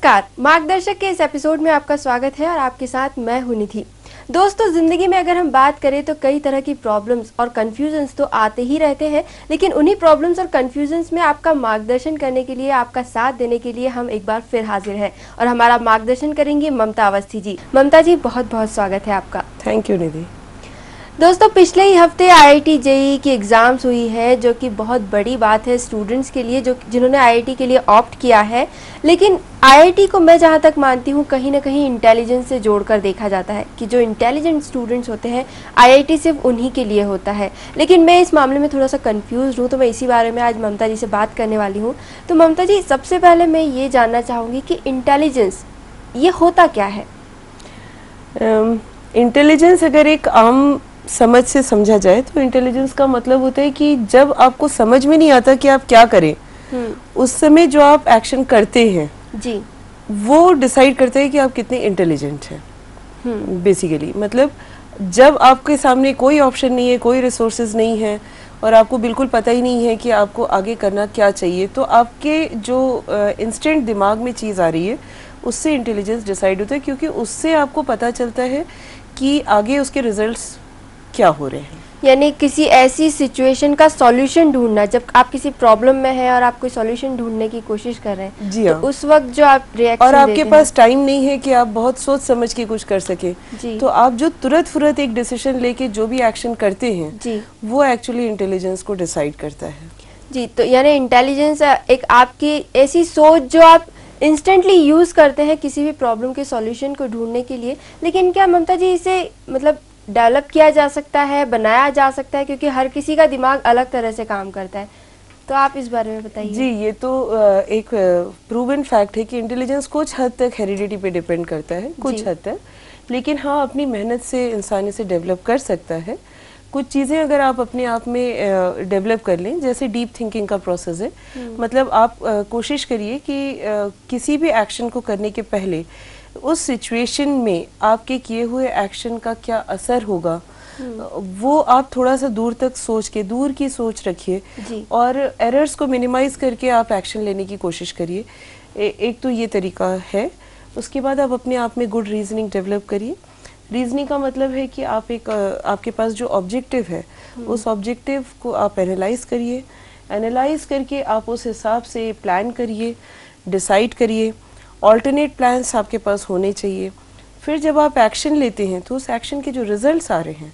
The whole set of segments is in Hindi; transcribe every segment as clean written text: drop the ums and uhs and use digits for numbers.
नमस्कार, मार्गदर्शक के इस एपिसोड में आपका स्वागत है और आपके साथ मैं हूं निधि। दोस्तों, जिंदगी में अगर हम बात करें तो कई तरह की प्रॉब्लम्स और कंफ्यूजन्स तो आते ही रहते हैं, लेकिन उन्हीं प्रॉब्लम्स और कंफ्यूजन्स में आपका मार्गदर्शन करने के लिए, आपका साथ देने के लिए हम एक बार फिर हाजिर हैं और हमारा मार्गदर्शन करेंगी ममता अवस्थी जी। ममता जी, बहुत बहुत स्वागत है आपका। थैंक यू निधि। दोस्तों, पिछले ही हफ्ते आईआईटी जेईई की एग्ज़ाम्स हुई है, जो कि बहुत बड़ी बात है स्टूडेंट्स के लिए जिन्होंने आईआईटी के लिए ऑप्ट किया है। लेकिन आईआईटी को मैं जहां तक मानती हूं, कहीं ना कहीं इंटेलिजेंस से जोड़कर देखा जाता है कि जो इंटेलिजेंट स्टूडेंट्स होते हैं आईआईटी सिर्फ उन्हीं के लिए होता है। लेकिन मैं इस मामले में थोड़ा सा कन्फ्यूज़ हूँ, तो मैं इसी बारे में आज ममता जी से बात करने वाली हूँ। तो ममता जी, सबसे पहले मैं ये जानना चाहूँगी कि इंटेलिजेंस ये होता क्या है? इंटेलिजेंस अगर एक आम समझ से समझा जाए तो इंटेलिजेंस का मतलब होता है कि जब आपको समझ में नहीं आता कि आप क्या करें, उस समय जो आप एक्शन करते हैं जी, वो डिसाइड करता है कि आप कितने इंटेलिजेंट हैं। बेसिकली मतलब जब आपके सामने कोई ऑप्शन नहीं है, कोई रिसोर्सेज नहीं है और आपको बिल्कुल पता ही नहीं है कि आपको आगे करना क्या चाहिए, तो आपके जो इंस्टेंट दिमाग में चीज़ आ रही है उससे इंटेलिजेंस डिसाइड होता है, क्योंकि उससे आपको पता चलता है कि आगे उसके रिजल्ट्स क्या हो रहे हैं। यानी किसी ऐसी सिचुएशन का सॉल्यूशन ढूंढना, जब आप किसी प्रॉब्लम में हैं और आप कोई सॉल्यूशन ढूंढने की कोशिश कर रहे हैं, जी हाँ, तो उस वक्त जो आप रिएक्शन और आपके पास टाइम नहीं है कि आप बहुत सोच समझ के कुछ कर सके, तो आप जो तुरंत फुरत एक डिसीजन लेके जो भी एक्शन करते हैं जी, वो एक्चुअली इंटेलिजेंस को डिसाइड करता है। जी, तो यानी इंटेलिजेंस एक आपकी ऐसी सोच जो आप इंस्टेंटली यूज करते हैं किसी भी प्रॉब्लम के सॉल्यूशन को ढूंढने के लिए। लेकिन क्या ममता जी, इसे मतलब डेवलप किया जा सकता है, बनाया जा सकता है? क्योंकि हर किसी का दिमाग अलग तरह से काम करता है, तो आप इस बारे में बताइए। जी, ये तो एक प्रूवन फैक्ट है कि इंटेलिजेंस कुछ हद तक हेरिडिटी पे डिपेंड करता है, कुछ हद तक, लेकिन हाँ, अपनी मेहनत से इंसान इसे डेवलप कर सकता है। कुछ चीज़ें अगर आप अपने आप में डेवलप कर लें, जैसे डीप थिंकिंग का प्रोसेस है, मतलब आप कोशिश करिए कि किसी भी एक्शन को करने के पहले उस सिचुएशन में आपके किए हुए एक्शन का क्या असर होगा, वो आप थोड़ा सा दूर तक सोच के, दूर की सोच रखिए और एरर्स को मिनिमाइज करके आप एक्शन लेने की कोशिश करिए। एक तो ये तरीका है। उसके बाद आप अपने आप में गुड रीजनिंग डेवलप करिए। रीजनिंग का मतलब है कि आप आपके पास जो ऑब्जेक्टिव है, उस ऑब्जेक्टिव को आप एनालाइज करिए। एनालाइज करके आप उस हिसाब से प्लान करिए, डिसाइड करिए। ऑल्टरनेट प्लान्स आपके पास होने चाहिए। फिर जब आप एक्शन लेते हैं तो उस एक्शन के जो रिजल्ट्स आ रहे हैं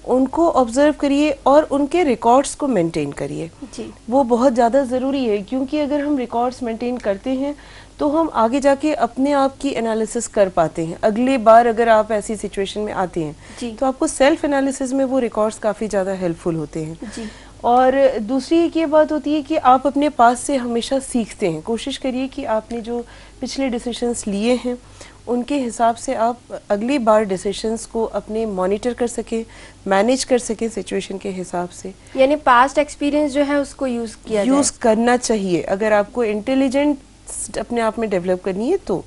उनको ऑब्जर्व करिए और उनके रिकॉर्ड्स को मेंटेन करिए। वो बहुत ज़्यादा ज़रूरी है, क्योंकि अगर हम रिकॉर्ड्स मेंटेन करते हैं तो हम आगे जाके अपने आप की एनालिसिस कर पाते हैं। अगले बार अगर आप ऐसी सिचुएशन में आते हैं तो आपको सेल्फ एनालिसिस में वो रिकॉर्ड्स काफ़ी ज़्यादा हेल्पफुल होते हैं। और दूसरी एक ये बात होती है कि आप अपने पास से हमेशा सीखते हैं। कोशिश करिए कि आपने जो पिछले डिसीजंस लिए हैं उनके हिसाब से आप अगली बार डिसीजंस को अपने मॉनिटर कर सकें, मैनेज कर सकें सिचुएशन के हिसाब से। यानी पास्ट एक्सपीरियंस जो है उसको यूज करना चाहिए अगर आपको इंटेलिजेंट अपने आप में डेवलप करनी है तो।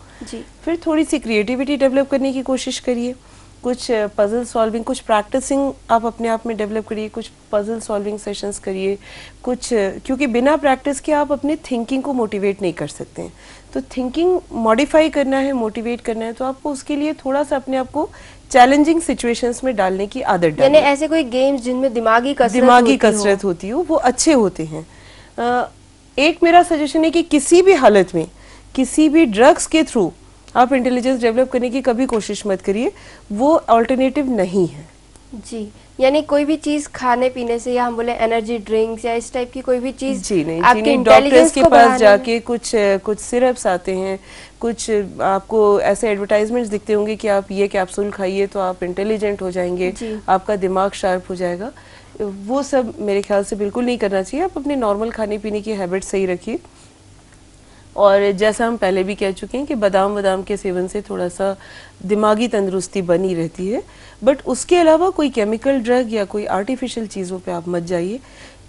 फिर थोड़ी सी क्रिएटिविटी डेवलप करने की कोशिश करिए। कुछ पजल सॉल्विंग, कुछ प्रैक्टिसिंग आप अपने आप में डेवलप करिए। कुछ पजल सॉल्विंग सेशंस करिए कुछ, क्योंकि बिना प्रैक्टिस के आप अपने थिंकिंग को मोटिवेट नहीं कर सकते हैं। तो थिंकिंग मॉडिफाई करना है, मोटिवेट करना है, तो आपको उसके लिए थोड़ा सा अपने आप को चैलेंजिंग सिचुएशंस में डालने की आदत डालिए। यानी ऐसे कोई गेम्स जिनमें दिमागी कसरत होती हो वो अच्छे होते हैं। एक मेरा सजेशन है कि किसी भी हालत में, किसी भी ड्रग्स के थ्रू आप इंटेलिजेंस डेवलप करने की कभी कोशिश मत करिए, वो अल्टरनेटिव नहीं है। जी, यानी कोई भी चीज खाने पीने से, या हम बोले एनर्जी ड्रिंक्स या इस टाइप की कोई भी चीज, जी नहीं, डॉक्टर्स के पास जाके कुछ सिरप्स आते हैं, कुछ आपको ऐसे एडवर्टाइजमेंट्स दिखते होंगे कि आप ये कैप्सूल खाइए तो आप इंटेलिजेंट हो जाएंगे, आपका दिमाग शार्प हो जाएगा। वो सब मेरे ख्याल से बिल्कुल नहीं करना चाहिए। आप अपने नॉर्मल खाने पीने की हैबिट सही रखिए। और जैसा हम पहले भी कह चुके हैं कि बादाम के सेवन से थोड़ा सा दिमागी तंदुरुस्ती बनी रहती है, बट उसके अलावा कोई केमिकल ड्रग या कोई आर्टिफिशियल चीज़ों पे आप मत जाइए,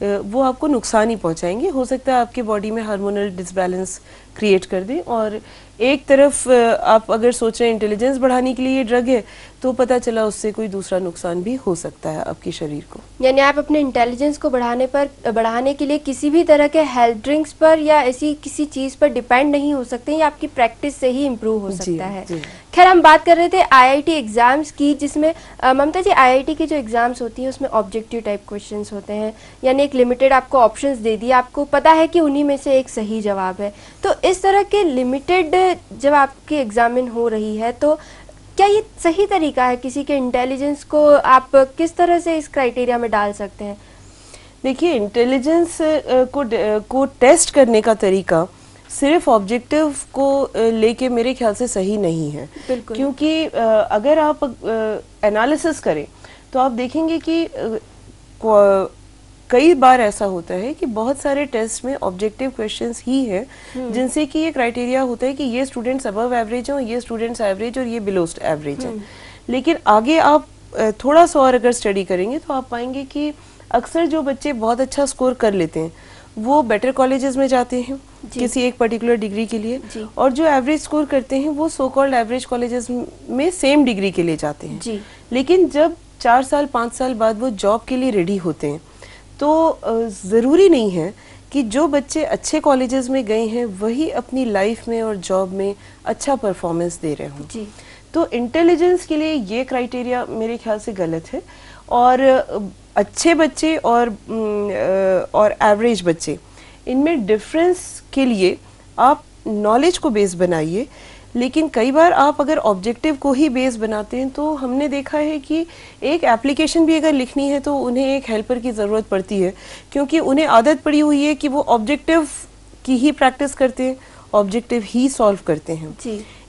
वो आपको नुकसान ही पहुंचाएंगे। हो सकता है आपके बॉडी में हार्मोनल डिसबैलेंस क्रिएट कर दें। और एक तरफ आप अगर सोच रहे हैं इंटेलिजेंस बढ़ाने के लिए ये ड्रग है, तो पता चला उससे कोई दूसरा नुकसान भी हो सकता है आपके शरीर को। यानी आप अपने इंटेलिजेंस को बढ़ाने के लिए किसी भी तरह के हेल्थ ड्रिंक्स पर या ऐसी किसी चीज़ पर डिपेंड नहीं हो सकते, ये आपकी प्रैक्टिस से ही इम्प्रूव हो सकता है। खैर, हम बात कर रहे थे आईआईटी एग्जाम्स की, जिसमें ममता जी आईआईटी की जो एग्जाम्स होती हैं उसमें ऑब्जेक्टिव टाइप क्वेश्चंस होते हैं, यानी एक लिमिटेड आपको ऑप्शंस दे दिए, आपको पता है कि उन्हीं में से एक सही जवाब है। तो इस तरह के लिमिटेड जब आपकी एग्जामिन हो रही है, तो क्या ये सही तरीका है? किसी के इंटेलिजेंस को आप किस तरह से इस क्राइटेरिया में डाल सकते हैं? देखिए, इंटेलिजेंस को टेस्ट करने का तरीका सिर्फ ऑब्जेक्टिव को लेके मेरे ख्याल से सही नहीं है। क्योंकि अगर आप एनालिसिस करें तो आप देखेंगे कि कई बार ऐसा होता है कि बहुत सारे टेस्ट में ऑब्जेक्टिव क्वेश्चंस ही हैं जिनसे कि ये क्राइटेरिया होता है कि ये स्टूडेंट्स अबव एवरेज हैं, ये स्टूडेंट्स एवरेज और ये बिलो एवरेज हैं। लेकिन आगे आप थोड़ा सा और अगर स्टडी करेंगे तो आप पाएंगे कि अक्सर जो बच्चे बहुत अच्छा स्कोर कर लेते हैं वो बेटर कॉलेजेस में जाते हैं किसी एक पर्टिकुलर डिग्री के लिए, और जो एवरेज स्कोर करते हैं वो सो कॉल्ड एवरेज कॉलेजेस में सेम डिग्री के लिए जाते हैं। लेकिन जब 4 साल 5 साल बाद वो जॉब के लिए रेडी होते हैं तो ज़रूरी नहीं है कि जो बच्चे अच्छे कॉलेजेस में गए हैं वही अपनी लाइफ में और जॉब में अच्छा परफॉर्मेंस दे रहे हों। तो इंटेलिजेंस के लिए ये क्राइटेरिया मेरे ख्याल से गलत है। और अच्छे बच्चे और एवरेज बच्चे, इनमें डिफरेंस के लिए आप नॉलेज को बेस बनाइए। लेकिन कई बार आप अगर ऑब्जेक्टिव को ही बेस बनाते हैं तो हमने देखा है कि एक एप्लीकेशन भी अगर लिखनी है तो उन्हें एक हेल्पर की ज़रूरत पड़ती है, क्योंकि उन्हें आदत पड़ी हुई है कि वो ऑब्जेक्टिव की ही प्रैक्टिस करते हैं, ऑब्जेक्टिव ही सॉल्व करते हैं।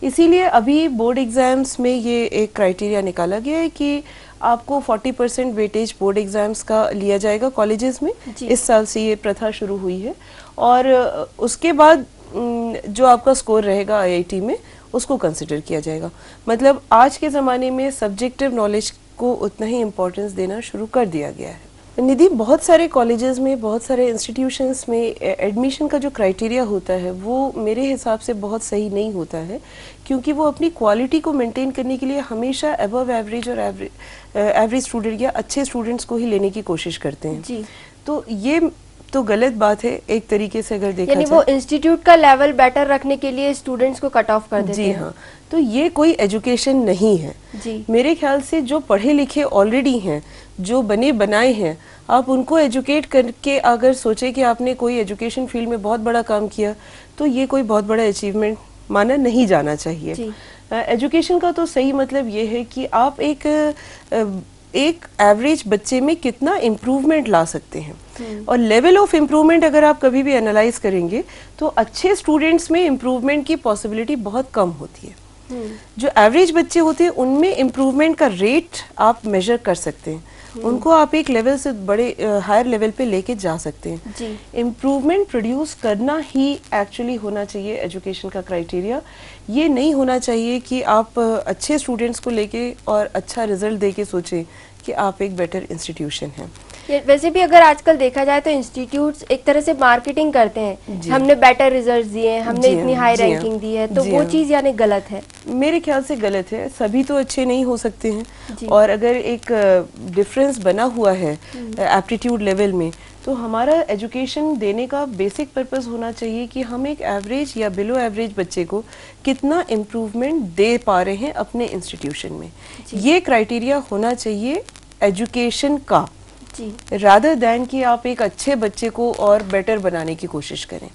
इसीलिए अभी बोर्ड एग्जाम्स में ये एक क्राइटेरिया निकाला गया है कि आपको 40% वेटेज बोर्ड एग्जाम्स का लिया जाएगा कॉलेजेस में। इस साल से ये प्रथा शुरू हुई है, और उसके बाद जो आपका स्कोर रहेगा आईआईटी में उसको कंसिडर किया जाएगा। मतलब आज के ज़माने में सब्जेक्टिव नॉलेज को उतना ही इम्पोर्टेंस देना शुरू कर दिया गया है। निधि, बहुत सारे कॉलेजेस में, बहुत सारे इंस्टीट्यूशंस में एडमिशन का जो क्राइटेरिया होता है वो मेरे हिसाब से बहुत सही नहीं होता है, क्योंकि वो अपनी क्वालिटी को मेंटेन करने के लिए हमेशा अबव एवरेज और एवरेज स्टूडेंट या अच्छे स्टूडेंट्स को ही लेने की कोशिश करते हैं। तो ये तो गलत बात है एक तरीके से अगर देखा जाए। यानी वो इंस्टीट्यूट का लेवल बेटर रखने के लिए स्टूडेंट्स को कट ऑफ कर देते हैं। जी हाँ, तो ये कोई एजुकेशन नहीं है। मेरे ख्याल से जो पढ़े लिखे ऑलरेडी हैं, जो बने बनाए हैं, आप उनको एजुकेट करके अगर सोचे कि आपने कोई एजुकेशन फील्ड में बहुत बड़ा काम किया तो ये कोई बहुत बड़ा अचीवमेंट माना नहीं जाना चाहिए। एजुकेशन का तो सही मतलब ये है कि आप एक एवरेज बच्चे में कितना इम्प्रूवमेंट ला सकते हैं, और लेवल ऑफ इम्प्रूवमेंट अगर आप कभी भी एनालाइज करेंगे तो अच्छे स्टूडेंट्स में इम्प्रूवमेंट की पॉसिबिलिटी बहुत कम होती है। जो एवरेज बच्चे होते हैं उनमें इम्प्रूवमेंट का रेट आप मेजर कर सकते हैं, उनको आप एक लेवल से बड़े हायर लेवल पे लेके जा सकते हैं। इम्प्रूवमेंट प्रोड्यूस करना ही एक्चुअली होना चाहिए एजुकेशन का क्राइटेरिया। ये नहीं होना चाहिए कि आप अच्छे स्टूडेंट्स को लेके और अच्छा रिजल्ट दे के सोचें कि आप एक बेटर इंस्टीट्यूशन हैं। वैसे भी अगर आजकल देखा जाए तो इंस्टीट्यूट्स एक तरह से मार्केटिंग करते हैं, हमने बेटर रिजल्ट्स दिए हैं, हमने इतनी हाई रैंकिंग दी है, तो वो चीज़ यानी गलत है। मेरे ख्याल से गलत है। सभी तो अच्छे नहीं हो सकते हैं, और अगर एक डिफरेंस बना हुआ है एप्टीट्यूड लेवल में, तो हमारा एजुकेशन देने का बेसिक पर्पस होना चाहिए कि हम एक एवरेज या बिलो एवरेज बच्चे को कितना इम्प्रूवमेंट दे पा रहे हैं अपने इंस्टीट्यूशन में। ये क्राइटेरिया होना चाहिए एजुकेशन का, रादर दैन कि आप एक अच्छे बच्चे को और बेटर बनाने की कोशिश करें।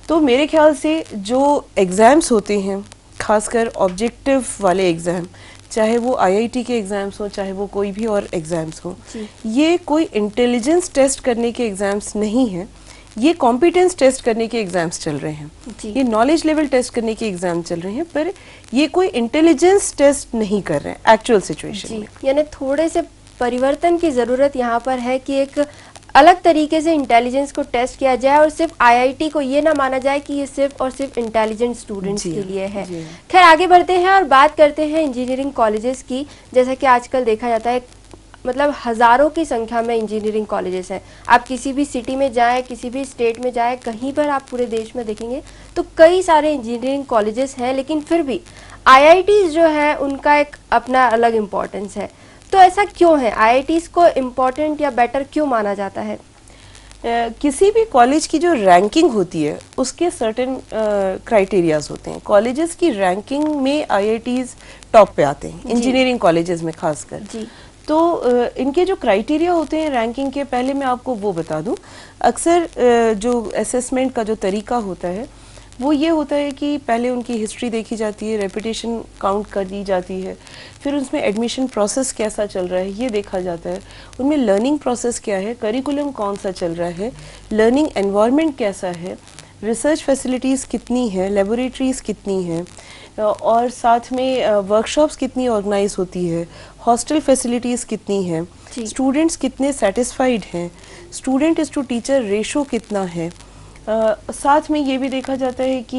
तो मेरे ख्याल से जो एग्ज़ाम्स होते हैं, खासकर ऑब्जेक्टिव वाले एग्ज़ाम, चाहे वो आईआईटी के एग्ज़ाम्स हो, चाहे वो कोई भी और एग्ज़ाम्स हो, ये कोई इंटेलिजेंस टेस्ट करने के एग्ज़ाम्स नहीं है, ये कॉम्पिटेंस टेस्ट करने के एग्ज़ाम्स चल रहे हैं, ये नॉलेज लेवल टेस्ट करने के एग्ज़ाम चल रहे हैं, पर ये कोई इंटेलिजेंस टेस्ट नहीं कर रहे हैं एक्चुअल सिचुएशन में। यानी थोड़े से परिवर्तन की ज़रूरत यहाँ पर है कि एक अलग तरीके से इंटेलिजेंस को टेस्ट किया जाए, और सिर्फ आईआईटी को ये ना माना जाए कि ये सिर्फ और सिर्फ इंटेलिजेंट स्टूडेंट्स के लिए है। खैर, आगे बढ़ते हैं और बात करते हैं इंजीनियरिंग कॉलेजेस की। जैसा कि आजकल देखा जाता है, मतलब हज़ारों की संख्या में इंजीनियरिंग कॉलेजेस हैं। आप किसी भी सिटी में जाएं, किसी भी स्टेट में जाएं, कहीं पर आप पूरे देश में देखेंगे तो कई सारे इंजीनियरिंग कॉलेजेस हैं, लेकिन फिर भी आईआईटीज़ जो है उनका एक अपना अलग इम्पोर्टेंस है। तो ऐसा क्यों है? आईआईटीज़ को इम्पोर्टेंट या बेटर क्यों माना जाता है? किसी भी कॉलेज की जो रैंकिंग होती है उसके सर्टेन क्राइटेरियाज होते हैं। कॉलेजेस की रैंकिंग में आईआईटीज़ टॉप पे आते हैं, इंजीनियरिंग कॉलेजेस में खासकर। तो इनके जो क्राइटेरिया होते हैं रैंकिंग के, पहले मैं आपको वो बता दूं। अक्सर जो असेसमेंट का जो तरीका होता है वो ये होता है कि पहले उनकी हिस्ट्री देखी जाती है, रेपुटेशन काउंट कर दी जाती है, फिर उसमें एडमिशन प्रोसेस कैसा चल रहा है ये देखा जाता है, उनमें लर्निंग प्रोसेस क्या है, करिकुलम कौन सा चल रहा है, लर्निंग एनवायरनमेंट कैसा है, रिसर्च फैसिलिटीज़ कितनी है, लेबोरेटरीज़ कितनी हैं, और साथ में वर्कशॉप्स कितनी ऑर्गेनाइज होती है, हॉस्टल फैसिलिटीज़ कितनी हैं, स्टूडेंट्स कितने सेटिस्फाइड हैं, student is to teacher ratio कितना है। साथ में ये भी देखा जाता है कि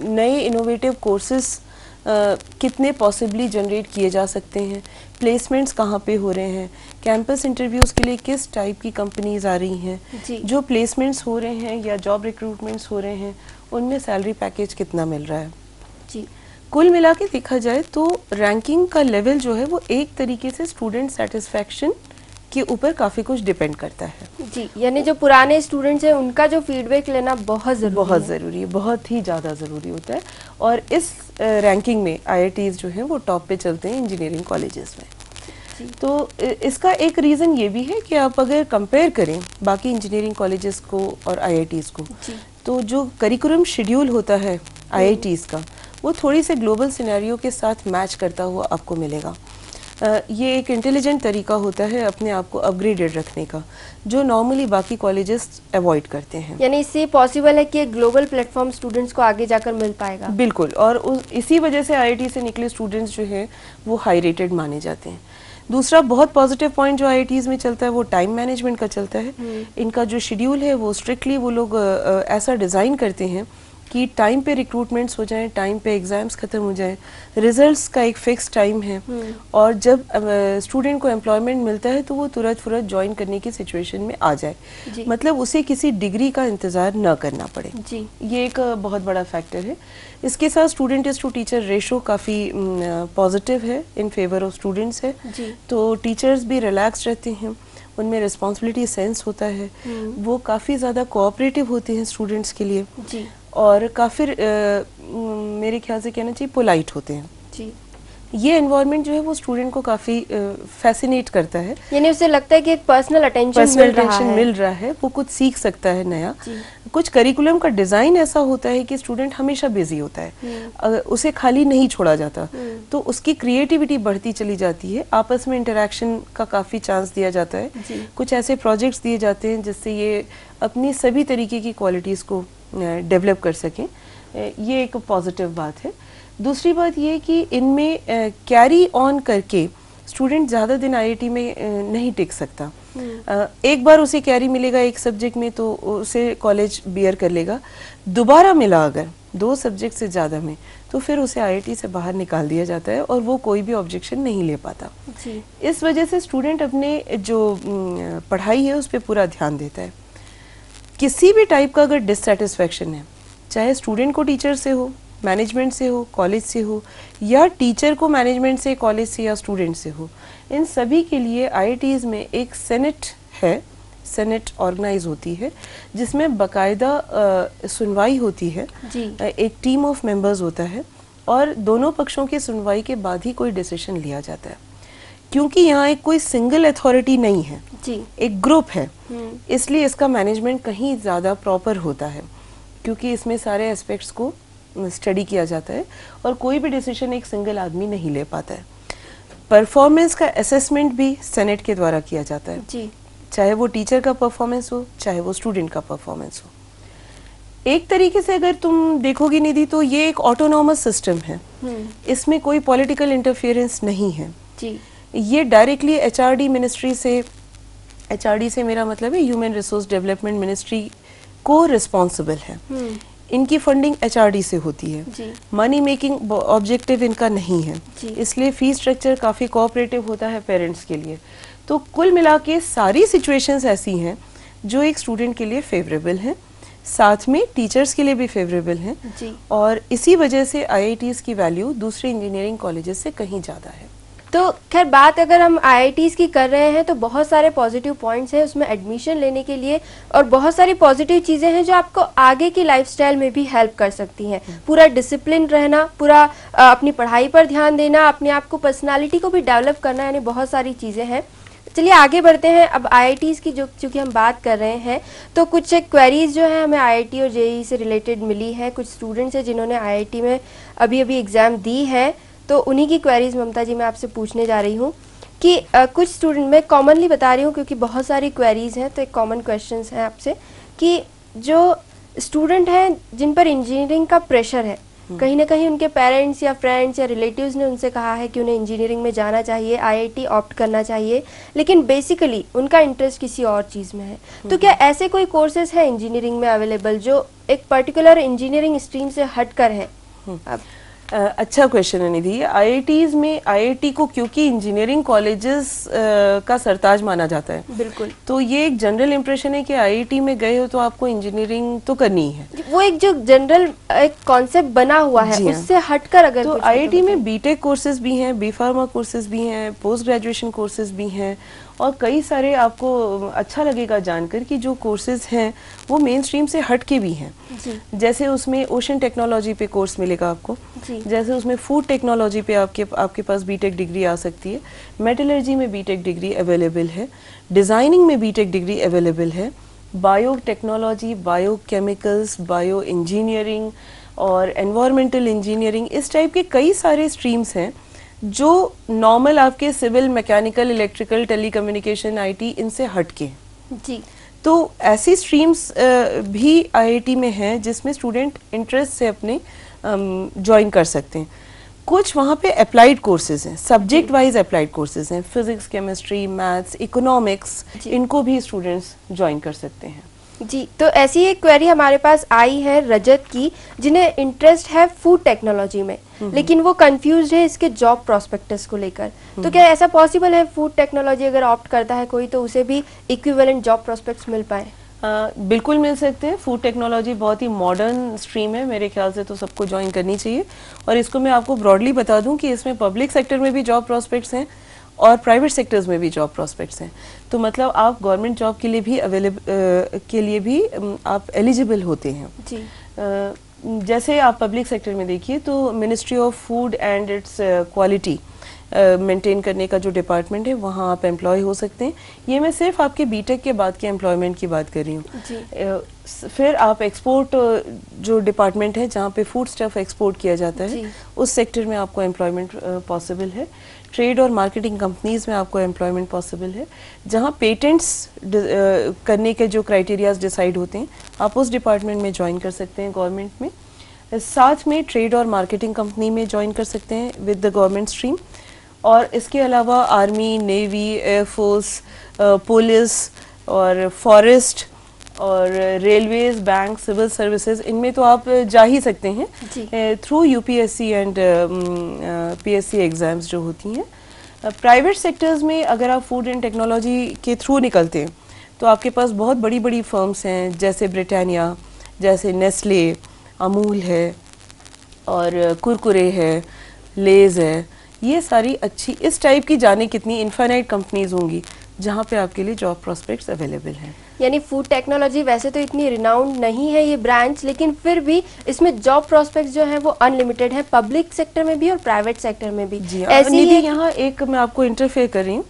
नए इनोवेटिव कोर्सेस कितने पॉसिबली जनरेट किए जा सकते हैं, प्लेसमेंट्स कहाँ पे हो रहे हैं, कैंपस इंटरव्यूज़ के लिए किस टाइप की कंपनीज आ रही हैं, जो प्लेसमेंट्स हो रहे हैं या जॉब रिक्रूटमेंट्स हो रहे हैं उनमें सैलरी पैकेज कितना मिल रहा है। जी, कुल मिला के देखा जाए तो रैंकिंग का लेवल जो है वो एक तरीके से स्टूडेंट सेटिस्फैक्शन के ऊपर काफ़ी कुछ डिपेंड करता है। जी, यानी जो पुराने स्टूडेंट्स हैं उनका जो फीडबैक लेना बहुत ज़रूरी है, बहुत ही ज़्यादा ज़रूरी होता है। और इस रैंकिंग में आईआईटीज़ जो हैं वो टॉप पे चलते हैं इंजीनियरिंग कॉलेजेस में। तो इसका एक रीज़न ये भी है कि आप अगर कंपेयर करें बाकी इंजीनियरिंग कॉलेजेस को और आईआईटीज़ को, तो जो करिकुलम शेड्यूल होता है आईआईटीज़ का वो थोड़ी से ग्लोबल सिनेरियो के साथ मैच करता हुआ आपको मिलेगा। ये एक इंटेलिजेंट तरीका होता है अपने आप को अपग्रेडेड रखने का, जो नॉर्मली बाकी कॉलेजेस अवॉइड करते हैं। यानी इससे पॉसिबल है कि एक ग्लोबल प्लेटफॉर्म स्टूडेंट्स को आगे जाकर मिल पाएगा। बिल्कुल, और इसी वजह से आईआईटी से निकले स्टूडेंट्स जो हैं वो हाई रेटेड माने जाते हैं। दूसरा बहुत पॉजिटिव पॉइंट जो आईआईटीज़ में चलता है वो टाइम मैनेजमेंट का चलता है। इनका जो शेड्यूल है वो स्ट्रिक्टली वो लोग ऐसा डिज़ाइन करते हैं कि टाइम पे रिक्रूटमेंट्स हो जाएं, टाइम पे एग्ज़ाम्स ख़त्म हो जाएं, रिजल्ट्स का एक फ़िक्स टाइम है, और जब स्टूडेंट को एम्प्लॉयमेंट मिलता है तो वो तुरंत ज्वाइन करने की सिचुएशन में आ जाए, मतलब उसे किसी डिग्री का इंतज़ार न करना पड़े। ये एक बहुत बड़ा फैक्टर है। इसके साथ student is to teacher ratio काफ़ी पॉजिटिव है, इन फेवर ऑफ स्टूडेंट्स है। तो टीचर्स भी रिलैक्स रहते हैं, उनमें रिस्पॉन्सिबिलिटी सेंस होता है, वो काफ़ी ज़्यादा कोऑपरेटिव होते हैं स्टूडेंट्स के लिए, और काफ़ी मेरे ख्याल से कहना चाहिए पोलाइट होते हैं। ये एनवायरनमेंट जो है वो स्टूडेंट को काफ़ी फैसिनेट करता है, यानी उसे लगता है कि एक पर्सनल अटेंशन मिल रहा है, वो कुछ सीख सकता है नया। कुछ करिकुलम का डिज़ाइन ऐसा होता है कि स्टूडेंट हमेशा बिजी होता है, उसे खाली नहीं छोड़ा जाता, तो उसकी क्रिएटिविटी बढ़ती चली जाती है, आपस में इंटरेक्शन का काफ़ी चांस दिया जाता है, कुछ ऐसे प्रोजेक्ट्स दिए जाते हैं जिससे ये अपनी सभी तरीके की क्वालिटीज़ को डेवलप कर सकें। ये एक पॉजिटिव बात है। दूसरी बात ये कि इनमें कैरी ऑन करके स्टूडेंट ज़्यादा दिन आईआईटी में नहीं टिक सकता। एक बार उसे कैरी मिलेगा एक सब्जेक्ट में तो उसे कॉलेज बियर कर लेगा, दोबारा मिला अगर 2 सब्जेक्ट से ज़्यादा में तो फिर उसे आईआईटी से बाहर निकाल दिया जाता है और वो कोई भी ऑब्जेक्शन नहीं ले पाता। इस वजह से स्टूडेंट अपने जो पढ़ाई है उस पर पूरा ध्यान देता है। किसी भी टाइप का अगर डिससेटिस्फैक्शन है, चाहे स्टूडेंट को टीचर से हो, मैनेजमेंट से हो, कॉलेज से हो, या टीचर को मैनेजमेंट से, कॉलेज से या स्टूडेंट से हो, इन सभी के लिए आईआईटीज़ में एक सेनेट है, सेनेट ऑर्गेनाइज होती है जिसमें बाकायदा सुनवाई होती है, एक टीम ऑफ मेंबर्स होता है और दोनों पक्षों की सुनवाई के बाद ही कोई डिसीजन लिया जाता है। क्योंकि यहाँ एक कोई सिंगल अथॉरिटी नहीं है, एक ग्रुप है, इसलिए इसका मैनेजमेंट कहीं ज़्यादा प्रॉपर होता है, क्योंकि इसमें सारे एस्पेक्ट्स को स्टडी किया जाता है और कोई भी डिसीजन एक सिंगल आदमी नहीं ले पाता है। परफॉर्मेंस का असेसमेंट भी सेनेट के द्वारा किया जाता है, चाहे वो टीचर का परफॉर्मेंस हो, चाहे वो स्टूडेंट का परफॉर्मेंस हो। एक तरीके से अगर तुम देखोगी निधि तो ये एक ऑटोनॉमस सिस्टम है, इसमें कोई पॉलिटिकल इंटरफेरेंस नहीं है। ये डायरेक्टली एचआरडी मिनिस्ट्री से, एचआरडी से मेरा मतलब है ह्यूमन रिसोर्स डेवलपमेंट मिनिस्ट्री को रिस्पॉन्सिबल है। इनकी फंडिंग एचआरडी से होती है, मनी मेकिंग ऑब्जेक्टिव इनका नहीं है, इसलिए फीस स्ट्रक्चर काफ़ी कोऑपरेटिव होता है पेरेंट्स के लिए। तो कुल मिला के सारी सिचुएशंस ऐसी हैं जो एक स्टूडेंट के लिए फेवरेबल हैं, साथ में टीचर्स के लिए भी फेवरेबल हैं जी। और इसी वजह से IITs की वैल्यू दूसरे इंजीनियरिंग कॉलेजेस से कहीं ज़्यादा है। तो खैर बात अगर हम IITs की कर रहे हैं तो बहुत सारे पॉजिटिव पॉइंट्स हैं उसमें एडमिशन लेने के लिए और बहुत सारी पॉजिटिव चीज़ें हैं जो आपको आगे की लाइफस्टाइल में भी हेल्प कर सकती हैं। पूरा डिसिप्लिन रहना, पूरा अपनी पढ़ाई पर ध्यान देना, अपने आप को पर्सनालिटी को भी डेवलप करना, यानी बहुत सारी चीज़ें हैं। चलिए आगे बढ़ते हैं। अब IITs की जो चूँकि हम बात कर रहे हैं तो कुछ क्वेरीज जो है हमें IIT और JEE से रिलेटेड मिली है। कुछ स्टूडेंट्स हैं जिन्होंने IIT में अभी एग्ज़ाम दी है, तो उन्हीं की क्वेरीज ममता जी मैं आपसे पूछने जा रही हूँ कि कुछ स्टूडेंट, मैं कॉमनली बता रही हूँ क्योंकि बहुत सारी क्वेरीज हैं, तो एक कॉमन क्वेश्चंस हैं आपसे कि जो स्टूडेंट हैं जिन पर इंजीनियरिंग का प्रेशर है, कहीं ना कहीं उनके पेरेंट्स या फ्रेंड्स या रिलेटिव्स ने उनसे कहा है कि उन्हें इंजीनियरिंग में जाना चाहिए, IIT ऑप्ट करना चाहिए, लेकिन बेसिकली उनका इंटरेस्ट किसी और चीज़ में है, तो क्या ऐसे कोई कोर्सेज है इंजीनियरिंग में अवेलेबल जो एक पर्टिकुलर इंजीनियरिंग स्ट्रीम से हटकर है? अब अच्छा क्वेश्चन है निधि। IITs में IIT को क्योंकि इंजीनियरिंग कॉलेजेस का सरताज माना जाता है, बिल्कुल, तो ये एक जनरल इम्प्रेशन है कि IIT में गए हो तो आपको इंजीनियरिंग तो करनी ही है। वो एक जो जनरल एक कॉन्सेप्ट बना हुआ है उससे हटकर अगर तो IIT में बीटेक कोर्सेज भी हैं, बी फार्मा कोर्सेज भी हैं, पोस्ट ग्रेजुएशन कोर्सेज भी हैं और कई सारे आपको अच्छा लगेगा जानकर कि जो कोर्सेज हैं वो मेन स्ट्रीम से हट के भी हैं। जैसे उसमें ओशन टेक्नोलॉजी पे कोर्स मिलेगा आपको, जैसे उसमें फूड टेक्नोलॉजी पे आपके पास बीटेक डिग्री आ सकती है, मेटलर्जी में बीटेक डिग्री अवेलेबल है, डिज़ाइनिंग में बीटेक डिग्री अवेलेबल है, bio technology, bio chemicals, bio engineering और एनवायरमेंटल इंजीनियरिंग, इस टाइप के कई सारे स्ट्रीम्स हैं जो नॉर्मल आपके civil, mechanical, electrical, telecommunication, IT इनसे हटके जी। तो ऐसी स्ट्रीम्स भी IIT में हैं जिसमें स्टूडेंट इंटरेस्ट से अपने ज्वाइन कर सकते हैं। कुछ वहाँ पे अप्लाइड कोर्सेज हैं, सब्जेक्ट वाइज अप्लाइड कोर्सेज हैं, फिजिक्स, केमिस्ट्री, मैथ्स, इकोनॉमिक्स, इनको भी स्टूडेंट्स ज्वाइन कर सकते हैं जी। तो ऐसी एक क्वेरी हमारे पास आई है रजत की, जिन्हें इंटरेस्ट है फूड टेक्नोलॉजी में, लेकिन वो कंफ्यूज है इसके जॉब प्रोस्पेक्टस को लेकर। तो क्या ऐसा पॉसिबल है फूड टेक्नोलॉजी अगर ऑप्ट करता है कोई तो उसे भी इक्विवेलेंट जॉब प्रोस्पेक्ट्स मिल पाए? बिल्कुल मिल सकते हैं। फूड टेक्नोलॉजी बहुत ही मॉडर्न स्ट्रीम है, मेरे ख्याल से तो सबको ज्वाइन करनी चाहिए। और इसको मैं आपको ब्रॉडली बता दूं कि इसमें पब्लिक सेक्टर में भी जॉब प्रोस्पेक्ट्स हैं और प्राइवेट सेक्टर्स में भी जॉब प्रोस्पेक्ट्स हैं। तो मतलब आप गवर्नमेंट जॉब के लिए भी आप एलिजिबल होते हैं जी। जैसे आप पब्लिक सेक्टर में देखिए तो ministry of food and it's quality maintain करने का जो डिपार्टमेंट है वहाँ आप एम्प्लॉय हो सकते हैं। ये मैं सिर्फ आपके बीटेक के बाद के एम्प्लॉयमेंट की बात कर रही हूँ। फिर आप एक्सपोर्ट जो डिपार्टमेंट है जहाँ पे फूड स्टफ एक्सपोर्ट किया जाता है उस सेक्टर में आपको एम्प्लॉयमेंट पॉसिबल है। ट्रेड और मार्केटिंग कंपनीज में आपको एम्प्लॉयमेंट पॉसिबल है। जहाँ पेटेंट्स करने के जो क्राइटेरियाज डिसाइड होते हैं आप उस डिपार्टमेंट में ज्वाइन कर सकते हैं गवर्नमेंट में। साथ में ट्रेड और मार्केटिंग कंपनी में ज्वाइन कर सकते हैं विद द गवर्नमेंट स्ट्रीम। और इसके अलावा आर्मी, नेवी, एयरफोर्स, पुलिस और फॉरेस्ट और रेलवेज, बैंक, सिविल सर्विसेज, इनमें तो आप जा ही सकते हैं through UPSC and PSC exams जो होती हैं। प्राइवेट सेक्टर्स में अगर आप फूड एंड टेक्नोलॉजी के थ्रू निकलते हैं तो आपके पास बहुत बड़ी बड़ी फर्म्स हैं, जैसे ब्रिटानिया, जैसे नेस्ले, अमूल है और कुरकुरे है, लेज़ है। ये सारी अच्छी इस टाइप की जाने कितनी इनफाइनाइट कंपनीज होंगी जहाँ पे आपके लिए जॉब प्रोस्पेक्ट्स अवेलेबल हैं। यानी फूड टेक्नोलॉजी वैसे तो इतनी रिनाउंड नहीं है ये ब्रांच, लेकिन फिर भी इसमें जॉब प्रोस्पेक्ट्स जो हैं वो अनलिमिटेड है, पब्लिक सेक्टर में भी और प्राइवेट सेक्टर में भी। जी ऐसे ही यहाँ एक मैं आपको इंटरफेयर कर रही हूँ।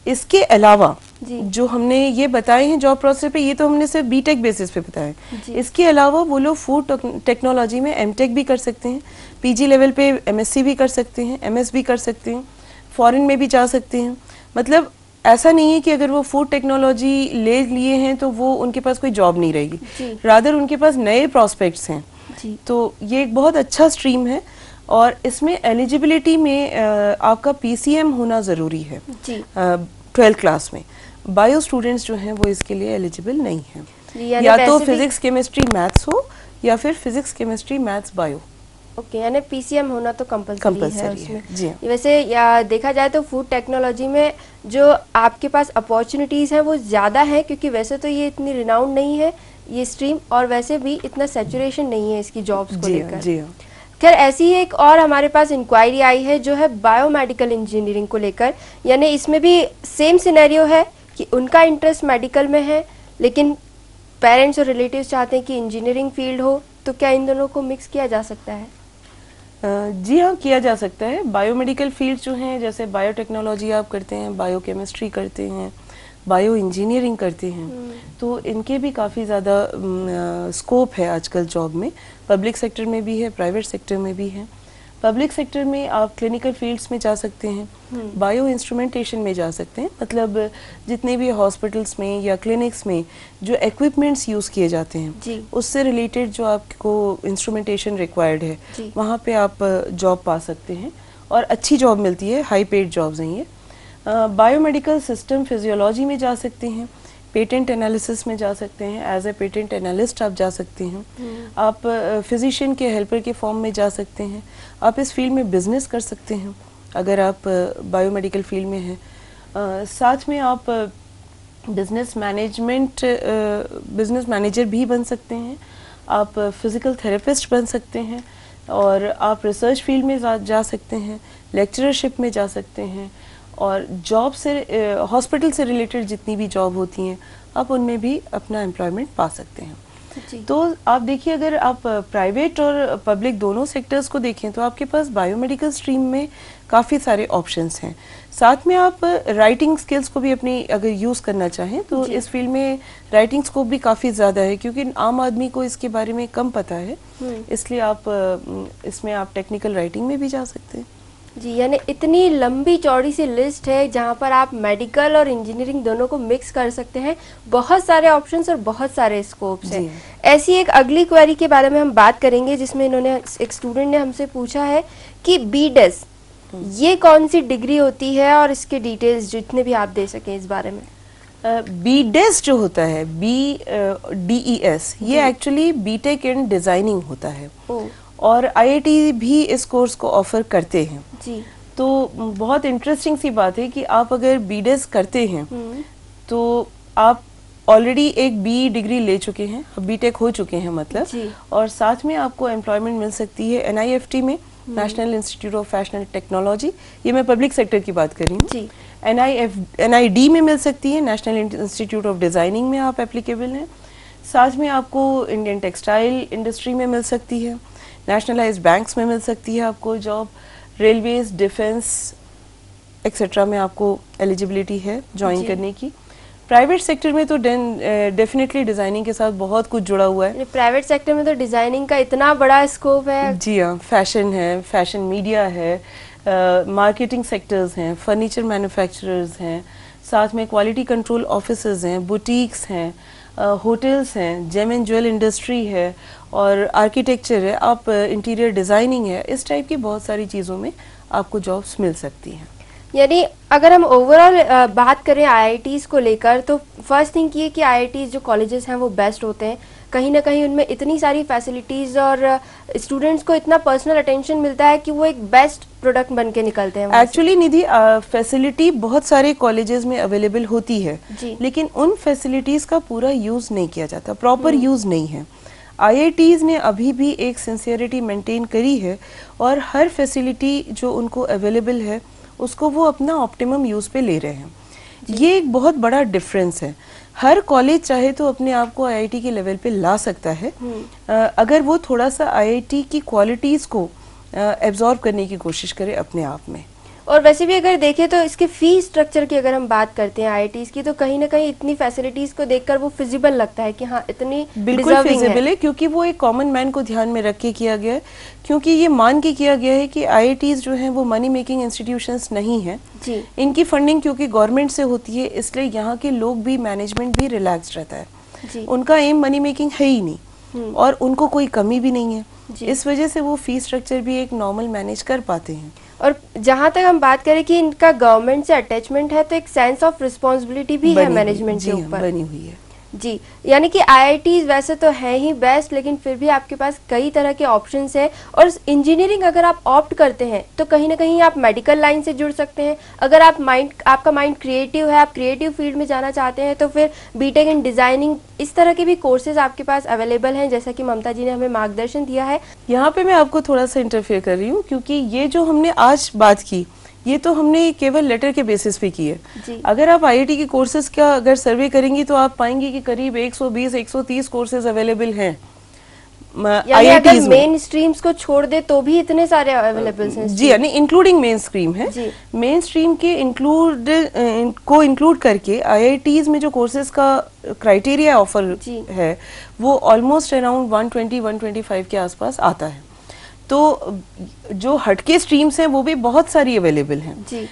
इसके अलावा जो हमने ये बताए हैं जॉब प्रोसेस पे, ये तो हमने सिर्फ बीटेक बेसिस पे बताए। इसके अलावा वो लोग फूड टेक्नोलॉजी में एमटेक भी कर सकते हैं, PG लेवल पे MSc भी कर सकते हैं, MS भी कर सकते हैं, फॉरेन में भी जा सकते हैं। मतलब ऐसा नहीं है कि अगर वो फूड टेक्नोलॉजी ले लिए हैं तो वो उनके पास कोई जॉब नहीं रहेगी, रादर उनके पास नए प्रोस्पेक्ट्स हैं। तो ये एक बहुत अच्छा स्ट्रीम है और इसमें एलिजिबिलिटी में आपका PCM होना ज़रूरी है 12th क्लास में। बायो स्टूडेंट्स जो हैं वो इसके लिए एलिजिबल नहीं हैं, या तो फिजिक्स, केमिस्ट्री, मैथ्स हो या फिर physics, chemistry, maths, bio. Okay, यानी पीसीएम होना तो कंपलसरी है उसमें। जी हाँ। वैसे या देखा जाए तो फूड टेक्नोलॉजी में जो आपके पास अपॉर्चुनिटीज़ हैं वो ज़्यादा है, क्योंकि वैसे तो ये इतनी रिनाउंड नहीं है ये स्ट्रीम, और वैसे भी इतना सैचुरेशन नहीं है इसकी जॉब्स को लेकर। जी हाँ। खैर, ऐसी ही एक और हमारे पास इंक्वायरी आई है जो है बायोमेडिकल इंजीनियरिंग को लेकर, यानी इसमें भी सेम सिनेरियो है कि उनका इंटरेस्ट मेडिकल में है, लेकिन पेरेंट्स और रिलेटिव्स चाहते हैं कि इंजीनियरिंग फील्ड हो, तो क्या इन दोनों को मिक्स किया जा सकता है? जी हाँ, किया जा सकता है। बायोमेडिकल फील्ड जो हैं, जैसे बायोटेक्नोलॉजी आप करते हैं, बायोकेमिस्ट्री करते हैं, बायो इंजीनियरिंग करते हैं, तो इनके भी काफ़ी ज़्यादा स्कोप है आजकल जॉब में। पब्लिक सेक्टर में भी है, प्राइवेट सेक्टर में भी है। पब्लिक सेक्टर में आप क्लिनिकल फील्ड्स में जा सकते हैं, बायो इंस्ट्रूमेंटेशन में जा सकते हैं, मतलब जितने भी हॉस्पिटल्स में या क्लिनिक्स में जो इक्विपमेंट्स यूज़ किए जाते हैं उससे रिलेटेड जो आपको इंस्ट्रूमेंटेशन रिक्वायर्ड है, वहाँ पे आप जॉब पा सकते हैं और अच्छी जॉब मिलती है, हाई पेड जॉब्स हैं ये। बायोमेडिकल सिस्टम फिजियोलॉजी में जा सकते हैं, पेटेंट एनालिसिस में जा सकते हैं, एज ए पेटेंट एनालिस्ट आप जा सकते हैं, आप फिजिशियन के हेल्पर के फॉर्म में जा सकते हैं, आप इस फील्ड में बिजनेस कर सकते हैं अगर आप बायोमेडिकल फील्ड में हैं। साथ में आप बिजनेस मैनेजर भी बन सकते हैं, आप फिजिकल थेरेपिस्ट बन सकते हैं, और आप रिसर्च फील्ड में जा सकते हैं, लेक्चरशिप में जा सकते हैं, और जॉब से हॉस्पिटल से रिलेटेड जितनी भी जॉब होती हैं आप उनमें भी अपना एम्प्लॉयमेंट पा सकते हैं। तो आप देखिए, अगर आप प्राइवेट और पब्लिक दोनों सेक्टर्स को देखें तो आपके पास बायोमेडिकल स्ट्रीम में काफ़ी सारे ऑप्शंस हैं। साथ में आप राइटिंग स्किल्स को भी अपनी अगर यूज़ करना चाहें तो इस फील्ड में राइटिंग स्कोप भी काफ़ी ज़्यादा है, क्योंकि आम आदमी को इसके बारे में कम पता है, इसलिए आप इसमें आप टेक्निकल राइटिंग में भी जा सकते हैं। जी, यानी इतनी लंबी चौड़ी सी लिस्ट है जहाँ पर आप मेडिकल और इंजीनियरिंग दोनों को मिक्स कर सकते हैं, बहुत सारे ऑप्शंस और बहुत सारे स्कोप्स हैं। ऐसी एक अगली क्वेरी के बारे में हम बात करेंगे, जिसमें इन्होंने एक स्टूडेंट ने हमसे पूछा है कि बीडेस ये कौन सी डिग्री होती है, और इसके डिटेल्स जितने भी आप दे सकें इस बारे में। बीडेस जो होता है, BDES, ये एक्चुअली बीटेक इन डिजाइनिंग होता है, और IIT भी इस कोर्स को ऑफर करते हैं। जी। तो बहुत इंटरेस्टिंग सी बात है कि आप अगर बीडेस करते हैं तो आप ऑलरेडी एक BE डिग्री ले चुके हैं, बीटेक हो चुके हैं मतलब, और साथ में आपको एम्प्लॉयमेंट मिल सकती है NIFT में, national institute of fashion technology, ये मैं पब्लिक सेक्टर की बात कर रही हूँ। NID में मिल सकती है, नेशनल इंस्टीट्यूट ऑफ डिजाइनिंग में आप एप्लीकेबल हैं। साथ में आपको इंडियन टेक्सटाइल इंडस्ट्री में मिल सकती है, नेशनलाइज्ड बैंक्स में मिल सकती है आपको जॉब, रेलवेज, डिफेंस एक्सेट्रा में आपको एलिजिबिलिटी है ज्वाइन करने की। प्राइवेट सेक्टर में तो डेफिनेटली डिजाइनिंग के साथ बहुत कुछ जुड़ा हुआ है। प्राइवेट सेक्टर में तो डिजाइनिंग का इतना बड़ा स्कोप है। जी हाँ, फैशन है, फैशन मीडिया है, मार्केटिंग सेक्टर्स हैं, फर्नीचर मैन्युफैक्चरर्स हैं, साथ में क्वालिटी कंट्रोल ऑफिसर्स हैं, बुटीक्स हैं, होटल्स हैं, जेम एंड ज्वेल इंडस्ट्री है, और आर्किटेक्चर है, आप इंटीरियर डिज़ाइनिंग है, इस टाइप की बहुत सारी चीज़ों में आपको जॉब्स मिल सकती हैं। यानी अगर हम ओवरऑल बात करें IITs को लेकर, तो फर्स्ट थिंग ये कि IITs जो कॉलेजेस हैं वो बेस्ट होते हैं, कहीं ना कहीं उनमें इतनी सारी फैसिलिटीज़ और स्टूडेंट्स को इतना पर्सनल अटेंशन मिलता है कि वो एक बेस्ट प्रोडक्ट बन के निकलते हैं। एक्चुअली निधि, फैसिलिटी बहुत सारे कॉलेजेस में अवेलेबल होती है, लेकिन उन फैसिलिटीज़ का पूरा यूज़ नहीं किया जाता, प्रॉपर यूज़ नहीं है। IITs ने अभी भी एक सिंसियरिटी मेंटेन करी है, और हर फैसिलिटी जो उनको अवेलेबल है उसको वो अपना ऑप्टिमम यूज़ पे ले रहे हैं। ये एक बहुत बड़ा डिफरेंस है। हर कॉलेज चाहे तो अपने आप को IIT के लेवल पे ला सकता है, अगर वो थोड़ा सा IIT की क्वालिटीज़ को एब्जॉर्ब करने की कोशिश करे अपने आप में। और वैसे भी अगर देखें तो इसके फीस स्ट्रक्चर की अगर हम बात करते हैं IITs की, तो कहीं ना कहीं इतनी फैसिलिटीज को देखकर वो फिजिबल लगता है कि हाँ इतनी बिल्कुल फिजिबल है, क्योंकि वो एक कॉमन मैन को ध्यान में रख के किया गया है, क्योंकि ये मान के किया गया है कि IITs जो हैं वो मनी मेकिंग इंस्टीट्यूशंस नहीं है। इनकी फंडिंग क्योंकि गवर्नमेंट से होती है, इसलिए यहाँ के लोग भी, मैनेजमेंट भी रिलैक्स रहता है। उनका एम मनी मेकिंग है ही नहीं, और उनको कोई कमी भी नहीं है, इस वजह से वो फीस स्ट्रक्चर भी एक नॉर्मल मैनेज कर पाते हैं। और जहाँ तक हम बात करें कि इनका गवर्नमेंट से अटैचमेंट है, तो एक सेंस ऑफ रिस्पॉन्सिबिलिटी भी है मैनेजमेंट के ऊपर बनी हुई है। जी, यानी कि आईआईटीज वैसे तो है ही बेस्ट, लेकिन फिर भी आपके पास कई तरह के ऑप्शंस हैं। और इंजीनियरिंग अगर आप ऑप्ट करते हैं तो कहीं ना कहीं आप मेडिकल लाइन से जुड़ सकते हैं। अगर आपका माइंड क्रिएटिव है, आप क्रिएटिव फील्ड में जाना चाहते हैं, तो फिर बीटेक इन डिजाइनिंग, इस तरह के भी कोर्सेज आपके पास अवेलेबल हैं, जैसा कि ममता जी ने हमें मार्गदर्शन दिया है। यहाँ पे मैं आपको थोड़ा सा इंटरफेयर कर रही हूँ, क्योंकि ये जो हमने आज बात की ये तो हमने केवल लेटर के बेसिस पे की है। अगर आप आईआईटी के कोर्सेज का अगर सर्वे करेंगी तो आप पाएंगे कि करीब 120-130 कोर्सेज अवेलेबल हैं आईआईटीज में। मेन स्ट्रीम्स को छोड़ दे तो भी इतने सारे अवेलेबल हैं। जी, यानी इंक्लूडिंग मेन स्ट्रीम है। मेन स्ट्रीम के इंक्लूड करके आईआईटीज में जो कोर्सेज का क्राइटेरिया ऑफर है वो ऑलमोस्ट अराउंड 120-125 के आसपास आता है। तो जो हटके स्ट्रीम्स हैं वो भी बहुत सारी अवेलेबल हैं।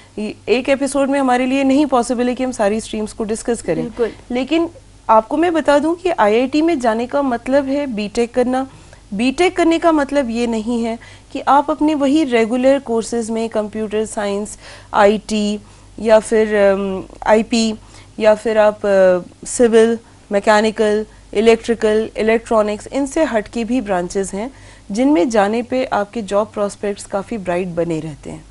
एक एपिसोड में हमारे लिए नहीं पॉसिबल है कि हम सारी स्ट्रीम्स को डिस्कस करें, लेकिन आपको मैं बता दूं कि आईआईटी में जाने का मतलब है बीटेक करना। बीटेक करने का मतलब ये नहीं है कि आप अपने वही रेगुलर कोर्सेज में कंप्यूटर साइंस, आईटी या फिर आईपी या फिर आप सिविल, मैकेनिकल, इलेक्ट्रिकल, इलेक्ट्रॉनिक्स, इनसे हटके भी ब्रांचेस हैं जिनमें जाने पे आपके जॉब प्रोस्पेक्ट्स काफ़ी ब्राइट बने रहते हैं।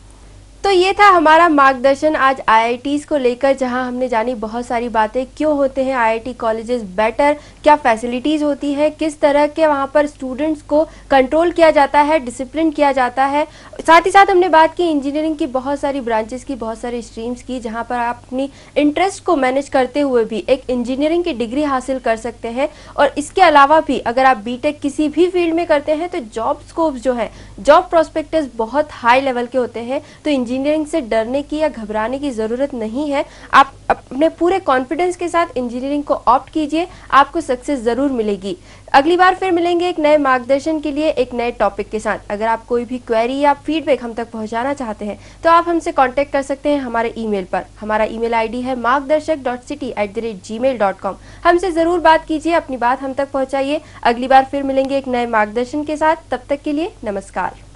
तो ये था हमारा मार्गदर्शन आज आईआईटीज को लेकर, जहां हमने जानी बहुत सारी बातें, क्यों होते हैं आईआईटी कॉलेजेस बेटर, क्या फैसिलिटीज़ होती है, किस तरह के वहां पर स्टूडेंट्स को कंट्रोल किया जाता है, डिसिप्लिन किया जाता है। साथ ही साथ हमने बात की इंजीनियरिंग की बहुत सारी ब्रांचेस की, बहुत सारी स्ट्रीम्स की, जहाँ पर आप अपनी इंटरेस्ट को मैनेज करते हुए भी एक इंजीनियरिंग की डिग्री हासिल कर सकते हैं। और इसके अलावा भी अगर आप बीटेक किसी भी फील्ड में करते हैं तो जॉब स्कोप्स जो है, जॉब प्रोस्पेक्टस बहुत हाई लेवल के होते हैं। तो इंजीनियरिंग से डरने की या घबराने की ज़रूरत नहीं है। आप अपने पूरे कॉन्फिडेंस के साथ इंजीनियरिंग को ऑप्ट कीजिए, आपको सक्सेस ज़रूर मिलेगी। अगली बार फिर मिलेंगे एक नए मार्गदर्शन के लिए, एक नए टॉपिक के साथ। अगर आप कोई भी क्वेरी या फीडबैक हम तक पहुंचाना चाहते हैं तो आप हमसे कांटेक्ट कर सकते हैं हमारे ईमेल पर। हमारा ईमेल आईडी है margdarshak.city@gmail.com। हमसे ज़रूर बात कीजिए, अपनी बात हम तक पहुँचाइए। अगली बार फिर मिलेंगे एक नए मार्गदर्शन के साथ, तब तक के लिए नमस्कार।